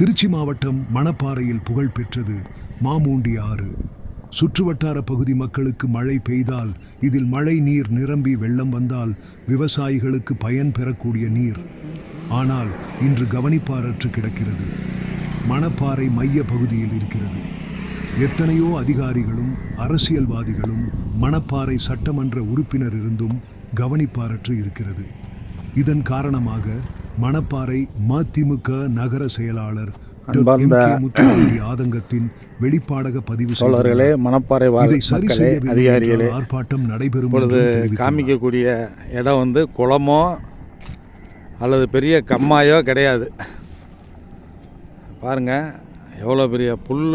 திருச்சி மாவட்டம் மணப்பாறையில் புகழ்பெற்றது மாமூண்டி ஆறு. சுற்றுவட்டார பகுதி மக்களுக்கு மழை பெய்தால் இதில் மழை நீர் நிரம்பி வெள்ளம் வந்தால் விவசாயிகளுக்கு பயன் பெறக்கூடிய நீர். ஆனால் இன்று கவனிப்பாரற்று கிடக்கிறது. மணப்பாறை மைய பகுதியில் இருக்கிறது. எத்தனையோ அதிகாரிகளும் அரசியல்வாதிகளும் மணப்பாறை சட்டமன்ற உறுப்பினர் இருந்தும் கவனிப்பாரற்று இருக்கிறது. இதன் காரணமாக மணப்பாறை மதிமுக நகர செயலாளர் ஆதங்கத்தின் வெளிப்பாடாக பதிவு செய்தார்களே. மணப்பாறை அதிகாரிகளே, ஆர்ப்பாட்டம் நடைபெறும் காமிக்கக்கூடிய இடம் வந்து குளமோ அல்லது பெரிய கம்மாயோ கிடையாது. பாருங்க எவ்வளோ பெரிய புல்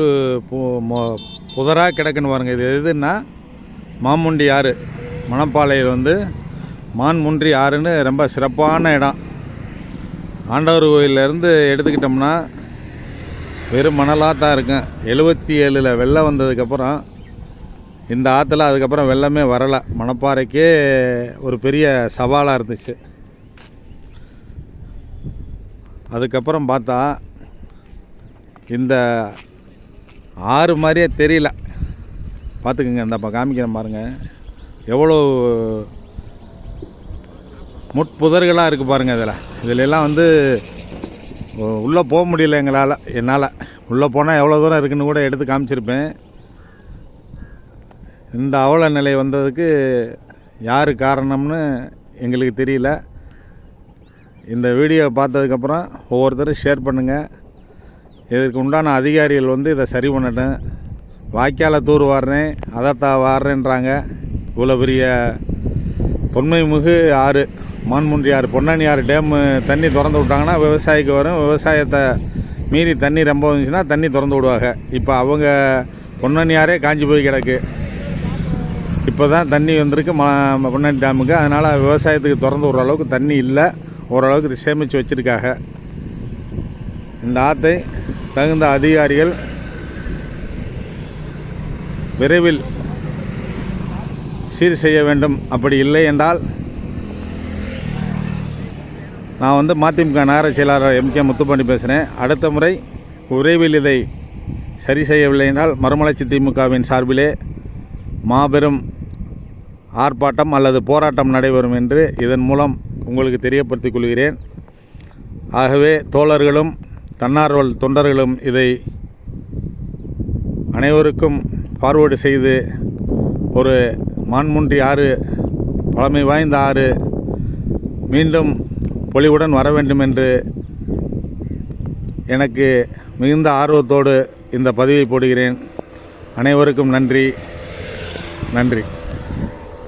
புதராக கிடக்குன்னு பாருங்கள். இது எதுன்னா மாமுண்டி ஆறு. மணப்பாறையில் வந்து மான்முன்றி ஆறுன்னு ரொம்ப சிறப்பான இடம். ஆண்டவர் கோயிலேருந்து எடுத்துக்கிட்டோம்னா வெறும் மணலாக தான் இருக்கும். 77 வெள்ளம் வந்ததுக்கப்புறம் இந்த ஆற்றுல அதுக்கப்புறம் வெள்ளமே வரலை. மணப்பாறைக்கே ஒரு பெரிய சவாலாக இருந்துச்சு. அதுக்கப்புறம் பார்த்தா இந்த ஆறு மாதிரியே தெரியல. பார்த்துக்குங்க, இந்த காமிக்கிறேன் பாருங்கள். எவ்வளோ முட்புதர்களாக இருக்குது பாருங்கள். இதிலெல்லாம் வந்து உள்ளே போக முடியல என்னால். உள்ளே போனால் எவ்வளோ தூரம் இருக்குன்னு கூட எடுத்து காமிச்சிருப்பேன். இந்த அவல நிலை வந்ததுக்கு யார் காரணம்னு எங்களுக்கு தெரியல. இந்த வீடியோ பார்த்ததுக்கப்புறம் ஒவ்வொருத்தரும் ஷேர் பண்ணுங்கள். இதற்கு உண்டான அதிகாரிகள் வந்து இதை சரி பண்ணட்டும். வாய்க்கால தூர் வாடுறேன், அதை வாடுறேன்றாங்க. இவ்வளோ பெரிய தொன்மை மிகு ஆறு மான்முன்றி ஆறு. பொன்னானி ஆறு டேமு தண்ணி திறந்து விட்டாங்கன்னா விவசாயிக்கு வரும். விவசாயத்தை மீறி தண்ணி ரொம்ப வந்துச்சுன்னா தண்ணி திறந்து விடுவாங்க. இப்போ அவங்க பொன்னானி ஆறே காஞ்சி போய் கிடக்கு. இப்போ தான் தண்ணி வந்திருக்கு பொன்னானி டேமுக்கு. அதனால் விவசாயத்துக்கு திறந்து விடுற அளவுக்கு தண்ணி இல்லை. ஓரளவுக்கு சேமித்து வச்சுருக்காங்க. இந்த ஆற்றை தகுந்த அதிகாரிகள் விரைவில் சீர் செய்ய வேண்டும். அப்படி இல்லை என்றால் நான் வந்து மதிமுக நகர செயலாளர் MK முத்துப்பாண்டி பேசுகிறேன். அடுத்த முறை விரைவில் இதை சரி செய்யவில்லை என்றால் மறுமலர்ச்சி திமுகவின் சார்பிலே மாபெரும் ஆர்ப்பாட்டம் அல்லது போராட்டம் நடைபெறும் என்று இதன் மூலம் உங்களுக்கு தெரியப்படுத்திக் கொள்கிறேன். ஆகவே தோழர்களும் தன்னார்வ தொண்டர்களும் இதை அனைவருக்கும் ஃபார்வேர்டு செய்து ஒரு மான்முன்றி ஆறு, பழமை வாய்ந்த ஆறு மீண்டும் பொலிவுடன் வர வேண்டும் என்று எனக்கு மிகுந்த ஆர்வத்தோடு இந்த பதிவை போடுகிறேன். அனைவருக்கும் நன்றி.